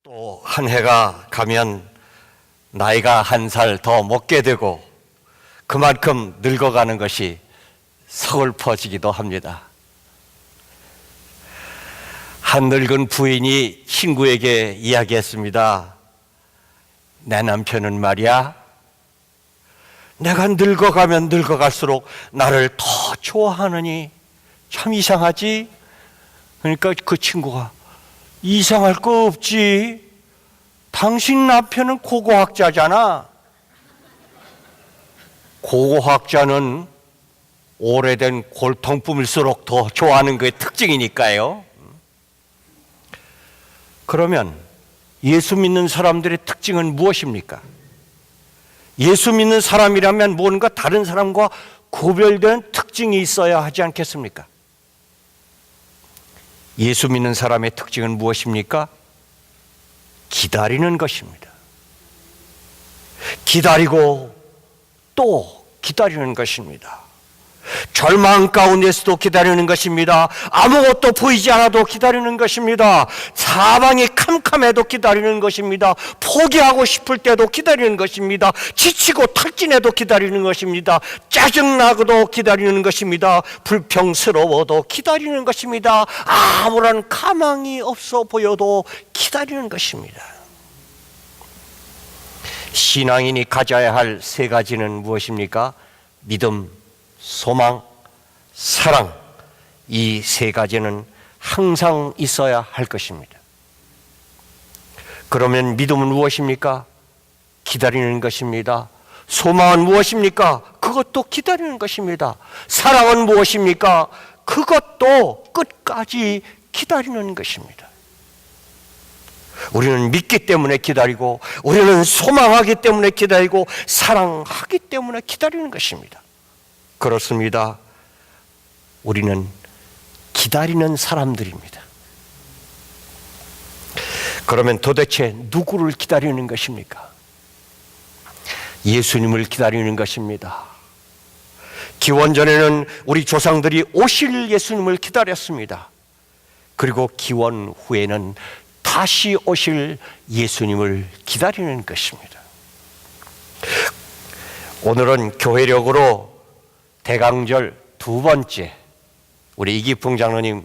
또 한 해가 가면 나이가 한 살 더 먹게 되고 그만큼 늙어가는 것이 서글퍼지기도 합니다. 한 늙은 부인이 친구에게 이야기했습니다. 내 남편은 말이야, 내가 늙어가면 늙어갈수록 나를 더 좋아하느니 참 이상하지? 그러니까 그 친구가, 이상할 거 없지. 당신 남편은 고고학자잖아. 고고학자는 오래된 골통품일수록 더 좋아하는 그의 특징이니까요. 그러면 예수 믿는 사람들의 특징은 무엇입니까? 예수 믿는 사람이라면 뭔가 다른 사람과 구별된 특징이 있어야 하지 않겠습니까? 예수 믿는 사람의 특징은 무엇입니까? 기다리는 것입니다. 기다리고 또 기다리는 것입니다. 절망 가운데서도 기다리는 것입니다. 아무것도 보이지 않아도 기다리는 것입니다. 사방이 캄캄해도 기다리는 것입니다. 포기하고 싶을 때도 기다리는 것입니다. 지치고 탈진해도 기다리는 것입니다. 짜증나고도 기다리는 것입니다. 불평스러워도 기다리는 것입니다. 아무런 가망이 없어 보여도 기다리는 것입니다. 신앙인이 가져야 할 세 가지는 무엇입니까? 믿음, 소망, 사랑, 이 세 가지는 항상 있어야 할 것입니다. 그러면 믿음은 무엇입니까? 기다리는 것입니다. 소망은 무엇입니까? 그것도 기다리는 것입니다. 사랑은 무엇입니까? 그것도 끝까지 기다리는 것입니다. 우리는 믿기 때문에 기다리고, 우리는 소망하기 때문에 기다리고, 사랑하기 때문에 기다리는 것입니다. 그렇습니다. 우리는 기다리는 사람들입니다. 그러면 도대체 누구를 기다리는 것입니까? 예수님을 기다리는 것입니다. 기원전에는 우리 조상들이 오실 예수님을 기다렸습니다. 그리고 기원 후에는 다시 오실 예수님을 기다리는 것입니다. 오늘은 교회력으로 대강절 두 번째, 우리 이기풍 장로님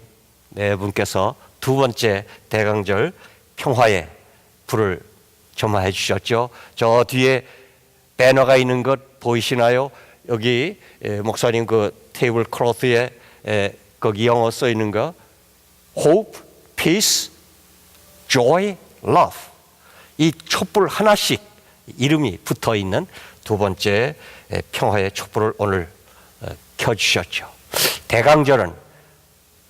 네 분께서 두 번째 대강절 평화의 불을 점화해 주셨죠. 저 뒤에 배너가 있는 것 보이시나요? 여기 목사님 그 테이블 클로스에 거기 영어 써 있는 거 Hope, Peace, Joy, Love, 이 촛불 하나씩 이름이 붙어 있는 두 번째 평화의 촛불을 오늘 켜주셨죠. 대강절은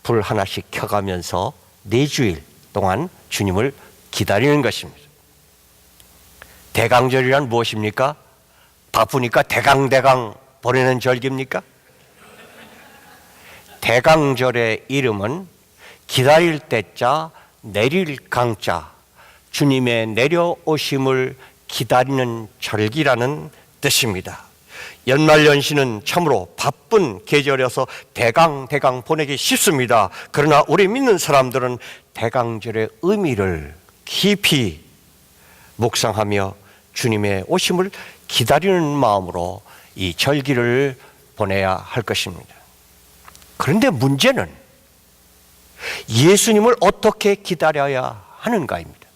불 하나씩 켜가면서 4주일 동안 주님을 기다리는 것입니다. 대강절이란 무엇입니까? 바쁘니까 대강대강 보내는 절기입니까? 대강절의 이름은 기다릴 때자, 내릴 강자, 주님의 내려오심을 기다리는 절기라는 뜻입니다. 연말연시는 참으로 바쁜 계절이어서 대강 보내기 쉽습니다. 그러나 우리 믿는 사람들은 대강절의 의미를 깊이 묵상하며 주님의 오심을 기다리는 마음으로 이 절기를 보내야 할 것입니다. 그런데 문제는 예수님을 어떻게 기다려야 하는가입니다.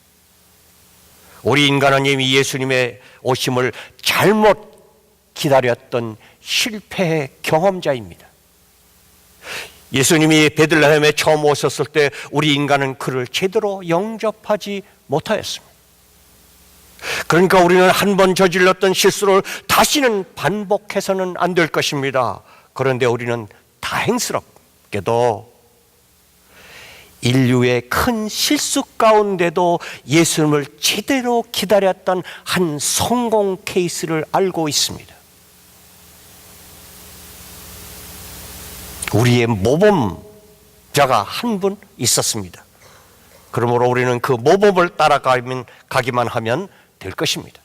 우리 인간은 이미 예수님의 오심을 잘못 기다렸던 실패의 경험자입니다. 예수님이 베들레헴에 처음 오셨을 때 우리 인간은 그를 제대로 영접하지 못하였습니다. 그러니까 우리는 한 번 저질렀던 실수를 다시는 반복해서는 안 될 것입니다. 그런데 우리는 다행스럽게도 인류의 큰 실수 가운데도 예수님을 제대로 기다렸던 한 성공 케이스를 알고 있습니다. 우리의 모범자가 한 분 있었습니다. 그러므로 우리는 그 모범을 따라가기만 하면 될 것입니다.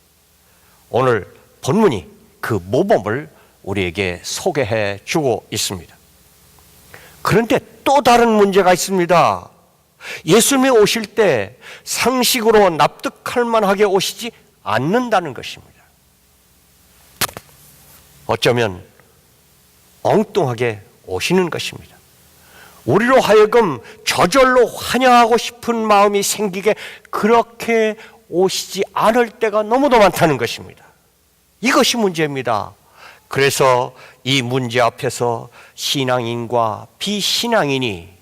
오늘 본문이 그 모범을 우리에게 소개해 주고 있습니다. 그런데 또 다른 문제가 있습니다. 예수님이 오실 때 상식으로 납득할 만하게 오시지 않는다는 것입니다. 어쩌면 엉뚱하게 오시는 것입니다. 우리로 하여금 저절로 환영하고 싶은 마음이 생기게 그렇게 오시지 않을 때가 너무도 많다는 것입니다. 이것이 문제입니다. 그래서 이 문제 앞에서 신앙인과 비신앙인이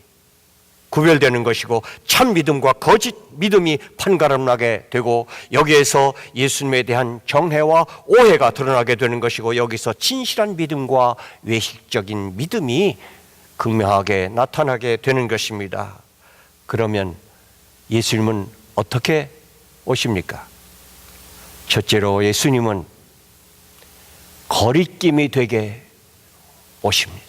구별되는 것이고 참 믿음과 거짓 믿음이 판가름나게 되고 여기에서 예수님에 대한 정해와 오해가 드러나게 되는 것이고 여기서 진실한 믿음과 외식적인 믿음이 극명하게 나타나게 되는 것입니다. 그러면 예수님은 어떻게 오십니까? 첫째로 예수님은 거리낌이 되게 오십니다.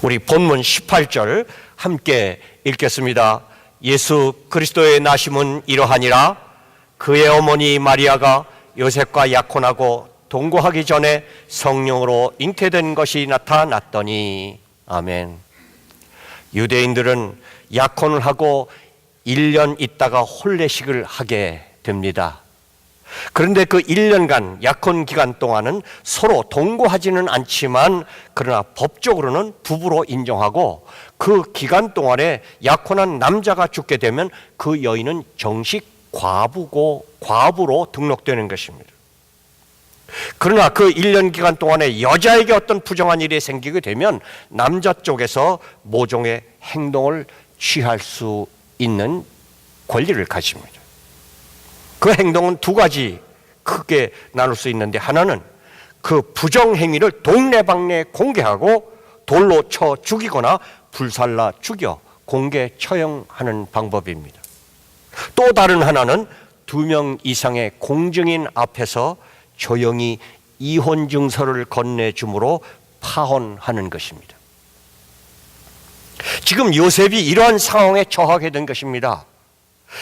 우리 본문 18절 함께 읽겠습니다. 예수 그리스도의 나심은 이러하니라. 그의 어머니 마리아가 요셉과 약혼하고 동거하기 전에 성령으로 잉태된 것이 나타났더니. 아멘. 유대인들은 약혼을 하고 1년 있다가 혼례식을 하게 됩니다. 그런데 그 1년간 약혼 기간 동안은 서로 동거하지는 않지만 그러나 법적으로는 부부로 인정하고 그 기간 동안에 약혼한 남자가 죽게 되면 그 여인은 정식 과부로 등록되는 것입니다. 그러나 그 1년 기간 동안에 여자에게 어떤 부정한 일이 생기게 되면 남자 쪽에서 모종의 행동을 취할 수 있는 권리를 가집니다. 그 행동은 두 가지 크게 나눌 수 있는데 하나는 그 부정행위를 동네방네에 공개하고 돌로 쳐 죽이거나 불살라 죽여 공개 처형하는 방법입니다. 또 다른 하나는 2명 이상의 공증인 앞에서 조용히 이혼 증서를 건네줌으로 파혼하는 것입니다. 지금 요셉이 이러한 상황에 처하게 된 것입니다.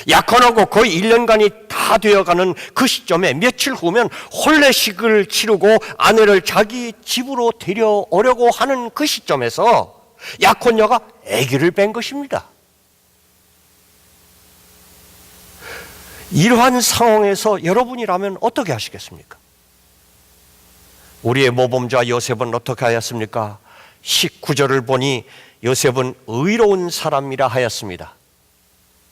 약혼하고 거의 1년간이 다 되어가는 그 시점에 며칠 후면 혼례식을 치르고 아내를 자기 집으로 데려오려고 하는 그 시점에서 약혼녀가 아기를 뺀 것입니다. 이러한 상황에서 여러분이라면 어떻게 하시겠습니까? 우리의 모범자 요셉은 어떻게 하였습니까? 19절을 보니 요셉은 의로운 사람이라 하였습니다.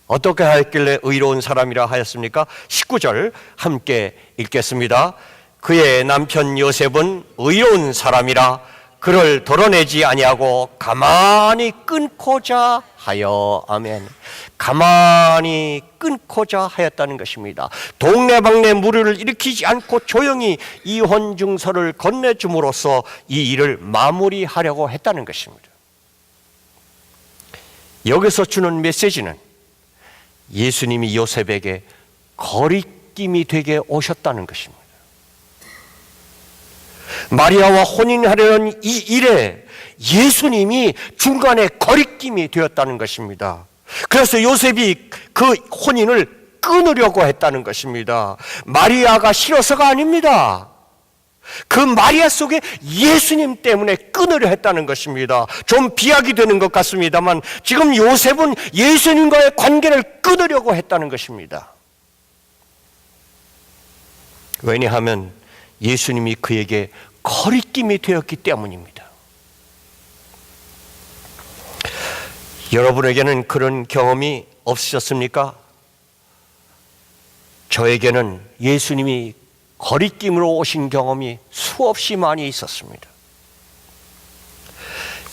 어떻게 하였길래 의로운 사람이라 하였습니까? 19절 함께 읽겠습니다. 그의 남편 요셉은 의로운 사람이라 그를 드러내지 아니하고 가만히 끊고자 하여. 아멘. 가만히 끊고자 하였다는 것입니다. 동네방네 무리를 일으키지 않고 조용히 이혼 증서를 건네줌으로써 이 일을 마무리하려고 했다는 것입니다. 여기서 주는 메시지는 예수님이 요셉에게 거리낌이 되게 오셨다는 것입니다. 마리아와 혼인하려는 이 일에 예수님이 중간에 거리낌이 되었다는 것입니다. 그래서 요셉이 그 혼인을 끊으려고 했다는 것입니다. 마리아가 싫어서가 아닙니다. 그 마리아 속에 예수님 때문에 끊으려 했다는 것입니다. 좀 비약이 되는 것 같습니다만 지금 요셉은 예수님과의 관계를 끊으려고 했다는 것입니다. 왜냐하면 예수님이 그에게 거리낌이 되었기 때문입니다. 여러분에게는 그런 경험이 없으셨습니까? 저에게는 예수님이 거리낌으로 오신 경험이 수없이 많이 있었습니다.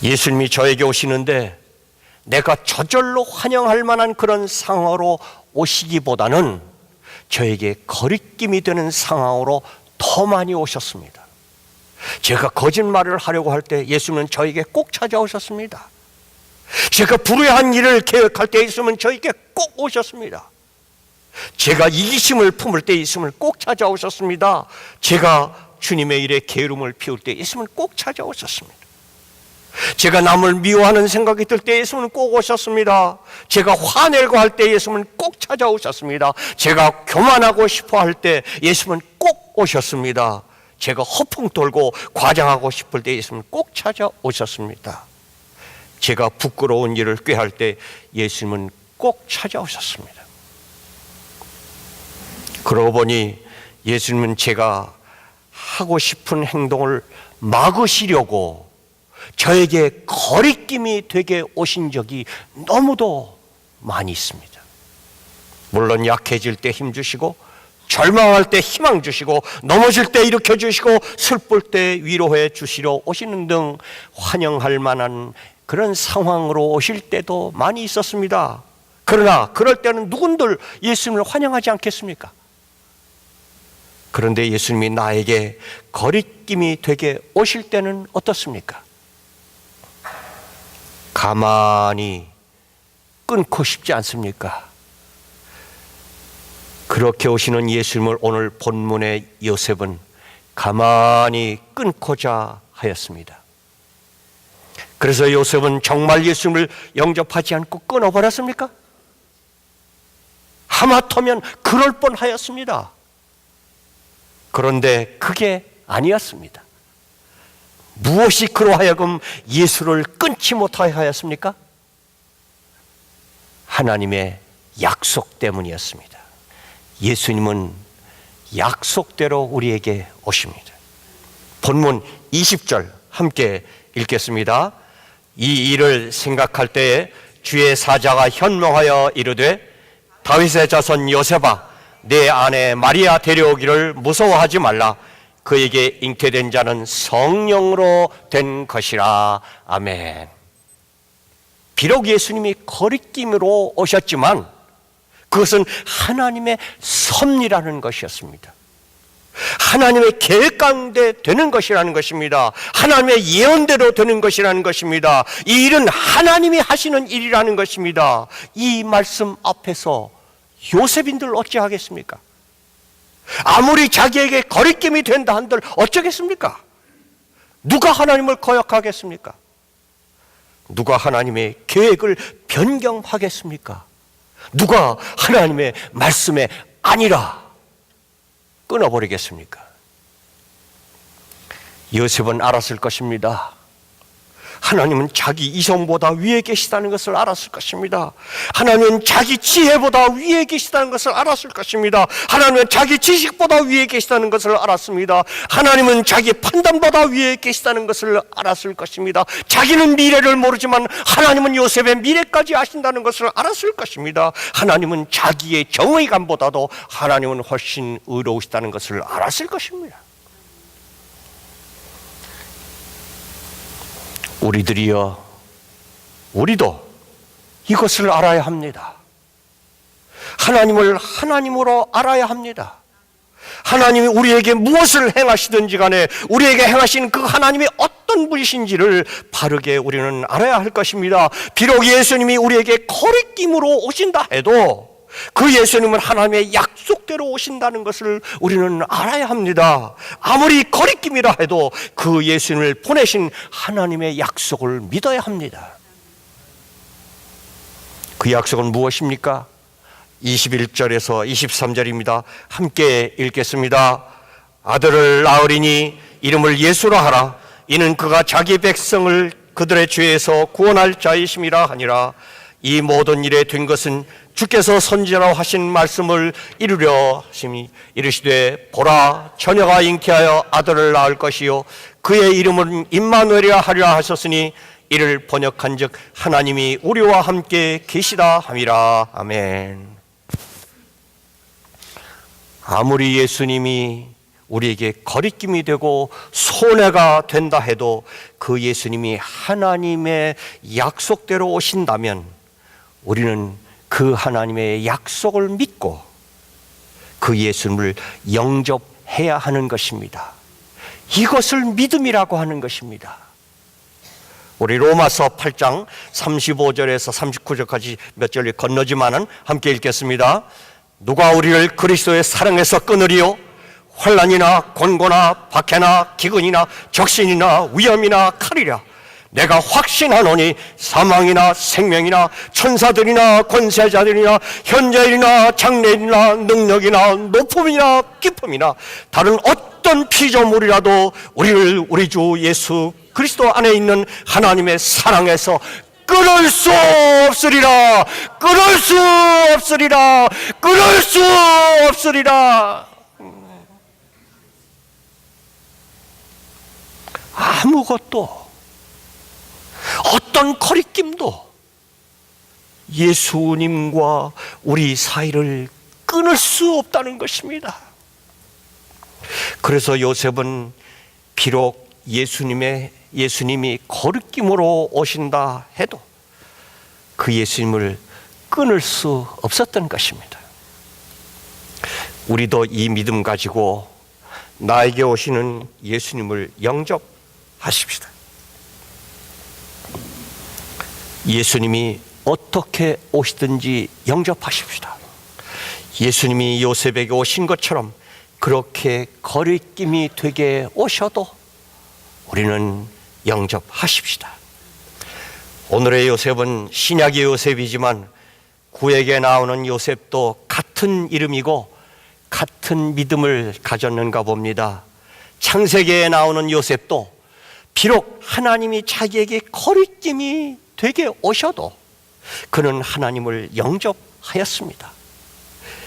예수님이 저에게 오시는데 내가 저절로 환영할 만한 그런 상황으로 오시기보다는 저에게 거리낌이 되는 상황으로 더 많이 오셨습니다. 제가 거짓말을 하려고 할 때 예수님은 저에게 꼭 찾아오셨습니다. 제가 불의한 일을 계획할 때 예수님은 저에게 꼭 오셨습니다. 제가 이기심을 품을 때 예수님은 꼭 찾아오셨습니다. 제가 주님의 일에 게으름을 피울 때 예수님은 꼭 찾아오셨습니다. 제가 남을 미워하는 생각이 들 때 예수님은 꼭 오셨습니다. 제가 화내려고 할 때 예수님은 꼭 찾아오셨습니다. 제가 교만하고 싶어 할 때 예수님은 꼭 오셨습니다. 제가 허풍 떨고 과장하고 싶을 때 예수님은 꼭 찾아오셨습니다. 제가 부끄러운 일을 꾀할 때 예수님은 꼭 찾아오셨습니다. 그러고 보니 예수님은 제가 하고 싶은 행동을 막으시려고 저에게 거리낌이 되게 오신 적이 너무도 많이 있습니다. 물론 약해질 때 힘 주시고, 절망할 때 희망 주시고, 넘어질 때 일으켜 주시고, 슬플 때 위로해 주시러 오시는 등 환영할 만한 그런 상황으로 오실 때도 많이 있었습니다. 그러나 그럴 때는 누군들 예수님을 환영하지 않겠습니까? 그런데 예수님이 나에게 거리낌이 되게 오실 때는 어떻습니까? 가만히 끊고 싶지 않습니까? 그렇게 오시는 예수님을 오늘 본문의 요셉은 가만히 끊고자 하였습니다. 그래서 요셉은 정말 예수님을 영접하지 않고 끊어버렸습니까? 하마터면 그럴 뻔하였습니다. 그런데 그게 아니었습니다. 무엇이 그로 하여금 예수를 끊지 못하게 하였습니까? 하나님의 약속 때문이었습니다. 예수님은 약속대로 우리에게 오십니다. 본문 20절 함께 읽겠습니다. 이 일을 생각할 때에 주의 사자가 현명하여 이르되 다윗의 자손 요셉아 내 아내 마리아 데려오기를 무서워하지 말라. 그에게 잉태된 자는 성령으로 된 것이라. 아멘. 비록 예수님이 거리낌으로 오셨지만 그것은 하나님의 섭리라는 것이었습니다. 하나님의 계획 가운데 되는 것이라는 것입니다. 하나님의 예언대로 되는 것이라는 것입니다. 이 일은 하나님이 하시는 일이라는 것입니다. 이 말씀 앞에서 요셉인들 어찌하겠습니까? 아무리 자기에게 거리낌이 된다 한들 어쩌겠습니까? 누가 하나님을 거역하겠습니까? 누가 하나님의 계획을 변경하겠습니까? 누가 하나님의 말씀에 아니라 끊어버리겠습니까? 요셉은 알았을 것입니다. 하나님은 자기 이성보다 위에 계시다는 것을 알았을 것입니다. 하나님은 자기 지혜보다 위에 계시다는 것을 알았을 것입니다. 하나님은 자기 지식보다 위에 계시다는 것을 알았습니다. 하나님은 자기 판단보다 위에 계시다는 것을 알았을 것입니다. 자기는 미래를 모르지만 하나님은 요셉의 미래까지 아신다는 것을 알았을 것입니다. 하나님은 자기의 정의감보다도 하나님은 훨씬 의로우시다는 것을 알았을 것입니다. 우리도 이것을 알아야 합니다. 하나님을 하나님으로 알아야 합니다. 하나님이 우리에게 무엇을 행하시든지 간에 우리에게 행하신 그 하나님이 어떤 분이신지를 바르게 우리는 알아야 할 것입니다. 비록 예수님이 우리에게 거리낌으로 오신다 해도 그 예수님은 하나님의 약속대로 오신다는 것을 우리는 알아야 합니다. 아무리 거리낌이라 해도 그 예수님을 보내신 하나님의 약속을 믿어야 합니다. 그 약속은 무엇입니까? 21절에서 23절입니다. 함께 읽겠습니다. 아들을 낳으리니 이름을 예수라 하라. 이는 그가 자기 백성을 그들의 죄에서 구원할 자이심이라 하니라. 이 모든 일에 된 것은 주께서 선지자로 하신 말씀을 이루려 하심이 이르시되 보라 처녀가 잉태하여 아들을 낳을 것이요 그의 이름은 임마누엘이라 하리라 하셨으니 이를 번역한즉 하나님이 우리와 함께 계시다 함이라. 아멘. 아무리 예수님이 우리에게 거리낌이 되고 손해가 된다 해도 그 예수님이 하나님의 약속대로 오신다면 우리는 그 하나님의 약속을 믿고 그 예수님을 영접해야 하는 것입니다. 이것을 믿음이라고 하는 것입니다. 우리 로마서 8장 35절에서 39절까지 몇 절 건너지만은 함께 읽겠습니다. 누가 우리를 그리스도의 사랑에서 끊으리요? 환난이나 곤고나 박해나 기근이나 적신이나 위험이나 칼이라. 내가 확신하노니 사망이나 생명이나 천사들이나 권세자들이나 현재일이나 장래일이나 능력이나 높음이나 깊음이나 다른 어떤 피조물이라도 우리를 우리 주 예수 그리스도 안에 있는 하나님의 사랑에서 끊을 수 없으리라. 끊을 수 없으리라. 끊을 수 없으리라. 아무것도, 어떤 거리낌도 예수님과 우리 사이를 끊을 수 없다는 것입니다. 그래서 요셉은 비록 예수님이 거리낌으로 오신다 해도 그 예수님을 끊을 수 없었던 것입니다. 우리도 이 믿음 가지고 나에게 오시는 예수님을 영접하십시다. 예수님이 어떻게 오시든지 영접하십시다. 예수님이 요셉에게 오신 것처럼 그렇게 거리낌이 되게 오셔도 우리는 영접하십시다. 오늘의 요셉은 신약의 요셉이지만 구약에 나오는 요셉도 같은 이름이고 같은 믿음을 가졌는가 봅니다. 창세기에 나오는 요셉도 비록 하나님이 자기에게 거리낌이 되게 오셔도 그는 하나님을 영접하였습니다.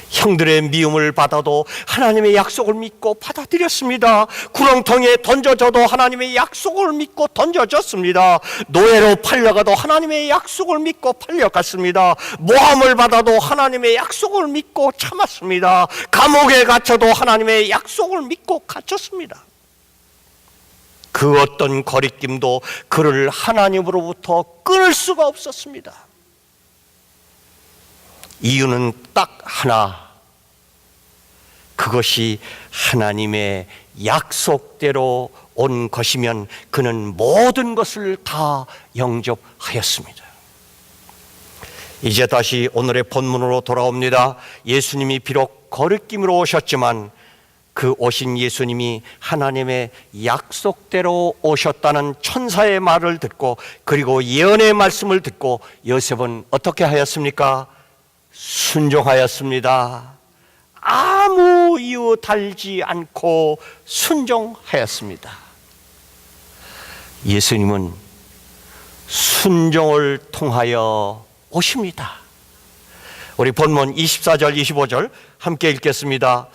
형들의 미움을 받아도 하나님의 약속을 믿고 받아들였습니다. 구렁텅이에 던져져도 하나님의 약속을 믿고 던져졌습니다. 노예로 팔려가도 하나님의 약속을 믿고 팔려갔습니다. 모함을 받아도 하나님의 약속을 믿고 참았습니다. 감옥에 갇혀도 하나님의 약속을 믿고 갇혔습니다. 그 어떤 거리낌도 그를 하나님으로부터 끊을 수가 없었습니다. 이유는 딱 하나, 그것이 하나님의 약속대로 온 것이면 그는 모든 것을 다 영접하였습니다. 이제 다시 오늘의 본문으로 돌아옵니다. 예수님이 비록 거리낌으로 오셨지만 그 오신 예수님이 하나님의 약속대로 오셨다는 천사의 말을 듣고 그리고 예언의 말씀을 듣고 요셉은 어떻게 하였습니까? 순종하였습니다. 아무 이유 달지 않고 순종하였습니다. 예수님은 순종을 통하여 오십니다. 우리 본문 24절 25절 함께 읽겠습니다.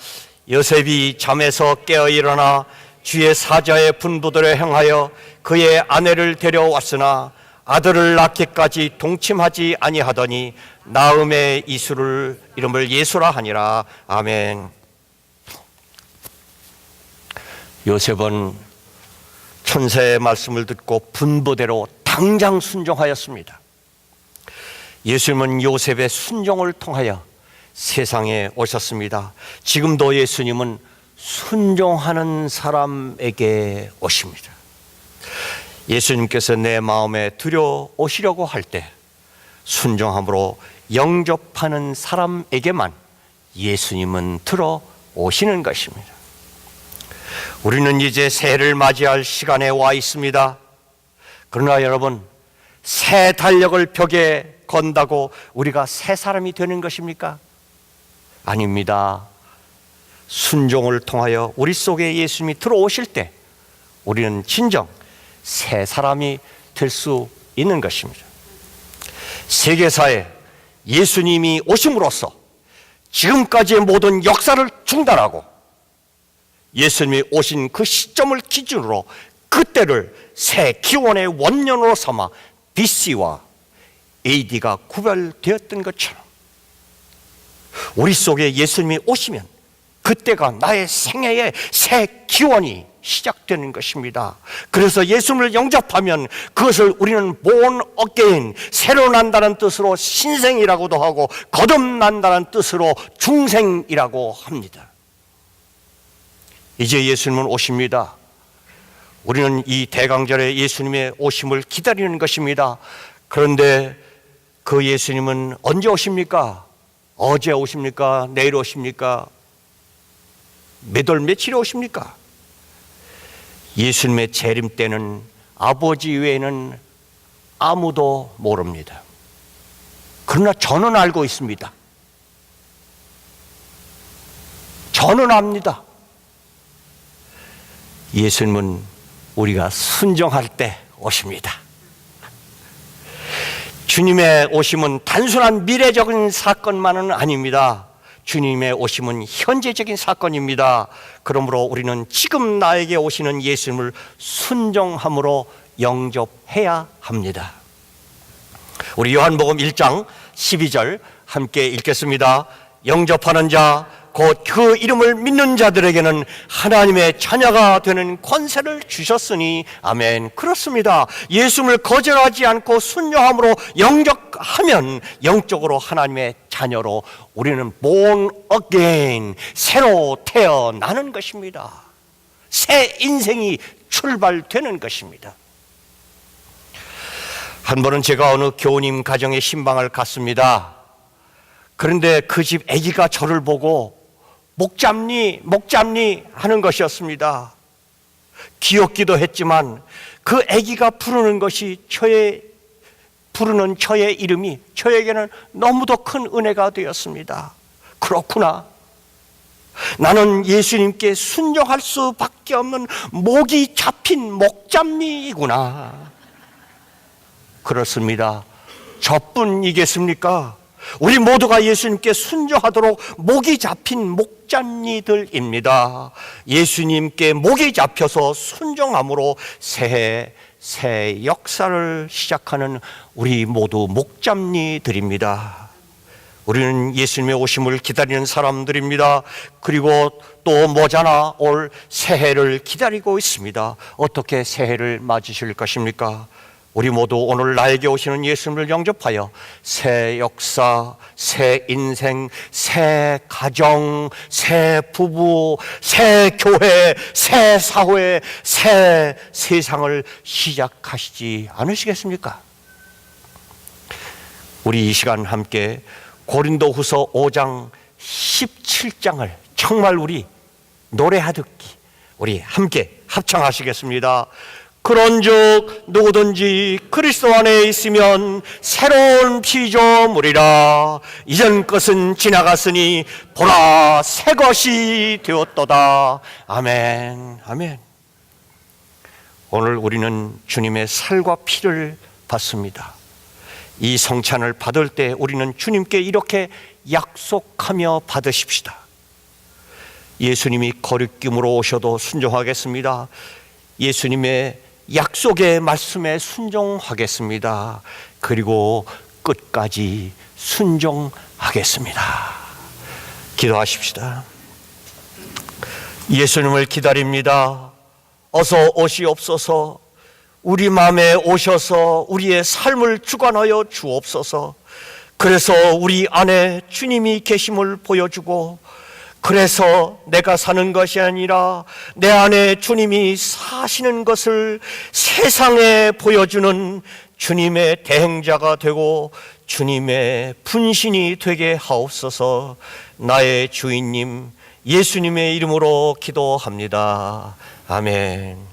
요셉이 잠에서 깨어 일어나 주의 사자의 분부대로 행하여 그의 아내를 데려왔으나 아들을 낳기까지 동침하지 아니하더니 나음의 이름을 예수라 하니라. 아멘. 요셉은 천사의 말씀을 듣고 분부대로 당장 순종하였습니다. 예수님은 요셉의 순종을 통하여 세상에 오셨습니다. 지금도 예수님은 순종하는 사람에게 오십니다. 예수님께서 내 마음에 들여오시려고 할 때 순종함으로 영접하는 사람에게만 예수님은 들어오시는 것입니다. 우리는 이제 새해를 맞이할 시간에 와 있습니다. 그러나 여러분, 새 달력을 벽에 건다고 우리가 새 사람이 되는 것입니까? 아닙니다. 순종을 통하여 우리 속에 예수님이 들어오실 때 우리는 진정 새 사람이 될 수 있는 것입니다. 세계사에 예수님이 오심으로써 지금까지의 모든 역사를 중단하고 예수님이 오신 그 시점을 기준으로 그때를 새 기원의 원년으로 삼아 BC와 AD가 구별되었던 것처럼 우리 속에 예수님이 오시면 그때가 나의 생애의 새 기원이 시작되는 것입니다. 그래서 예수님을 영접하면 그것을 우리는 born again, 새로 난다는 뜻으로 신생이라고도 하고 거듭난다는 뜻으로 중생이라고 합니다. 이제 예수님은 오십니다. 우리는 이 대강절에 예수님의 오심을 기다리는 것입니다. 그런데 그 예수님은 언제 오십니까? 어제 오십니까? 내일 오십니까? 몇 월 며칠에 오십니까? 예수님의 재림 때는 아버지 외에는 아무도 모릅니다. 그러나 저는 알고 있습니다. 저는 압니다. 예수님은 우리가 순종할 때 오십니다. 주님의 오심은 단순한 미래적인 사건만은 아닙니다. 주님의 오심은 현재적인 사건입니다. 그러므로 우리는 지금 나에게 오시는 예수님을 순종함으로 영접해야 합니다. 우리 요한복음 1장 12절 함께 읽겠습니다. 영접하는 자 곧 그 이름을 믿는 자들에게는 하나님의 자녀가 되는 권세를 주셨으니 아멘. 그렇습니다. 예수님을 거절하지 않고 순종함으로 영접하면 영적으로 하나님의 자녀로 우리는 born again, 새로 태어나는 것입니다. 새 인생이 출발되는 것입니다. 한 번은 제가 어느 교우님 가정에 신방을 갔습니다. 그런데 그 집 아기가 저를 보고 목잡니 하는 것이었습니다. 귀엽기도 했지만 그 아기가 부르는 것이 부르는 저의 이름이 저에게는 너무도 큰 은혜가 되었습니다. 그렇구나. 나는 예수님께 순종할 수밖에 없는 목이 잡힌 목잡니이구나. 그렇습니다. 저뿐이겠습니까? 우리 모두가 예수님께 순종하도록 목이 잡힌 목잡니들입니다. 예수님께 목이 잡혀서 순종함으로 새 역사를 시작하는 우리 모두 목잡니들입니다. 우리는 예수님의 오심을 기다리는 사람들입니다. 그리고 또 머지않아 올 새해를 기다리고 있습니다. 어떻게 새해를 맞으실 것입니까? 우리 모두 오늘 나에게 오시는 예수님을 영접하여 새 역사, 새 인생, 새 가정, 새 부부, 새 교회, 새 사회, 새 세상을 시작하시지 않으시겠습니까? 우리 이 시간 함께 고린도후서 5장 17장을 정말 우리 노래하듯이 우리 함께 합창하시겠습니다. 그런즉 누구든지 그리스도 안에 있으면 새로운 피조물이라. 이전 것은 지나갔으니 보라 새 것이 되었도다. 아멘. 아멘. 오늘 우리는 주님의 살과 피를 받습니다. 이 성찬을 받을 때 우리는 주님께 이렇게 약속하며 받으십시다. 예수님이 거리낌으로 오셔도 순종하겠습니다. 예수님의 약속의 말씀에 순종하겠습니다. 그리고 끝까지 순종하겠습니다. 기도하십시다. 예수님을 기다립니다. 어서 오시옵소서. 우리 마음에 오셔서 우리의 삶을 주관하여 주옵소서. 그래서 우리 안에 주님이 계심을 보여주고, 그래서 내가 사는 것이 아니라 내 안에 주님이 사시는 것을 세상에 보여주는 주님의 대행자가 되고 주님의 분신이 되게 하옵소서. 나의 주인님 예수님의 이름으로 기도합니다. 아멘.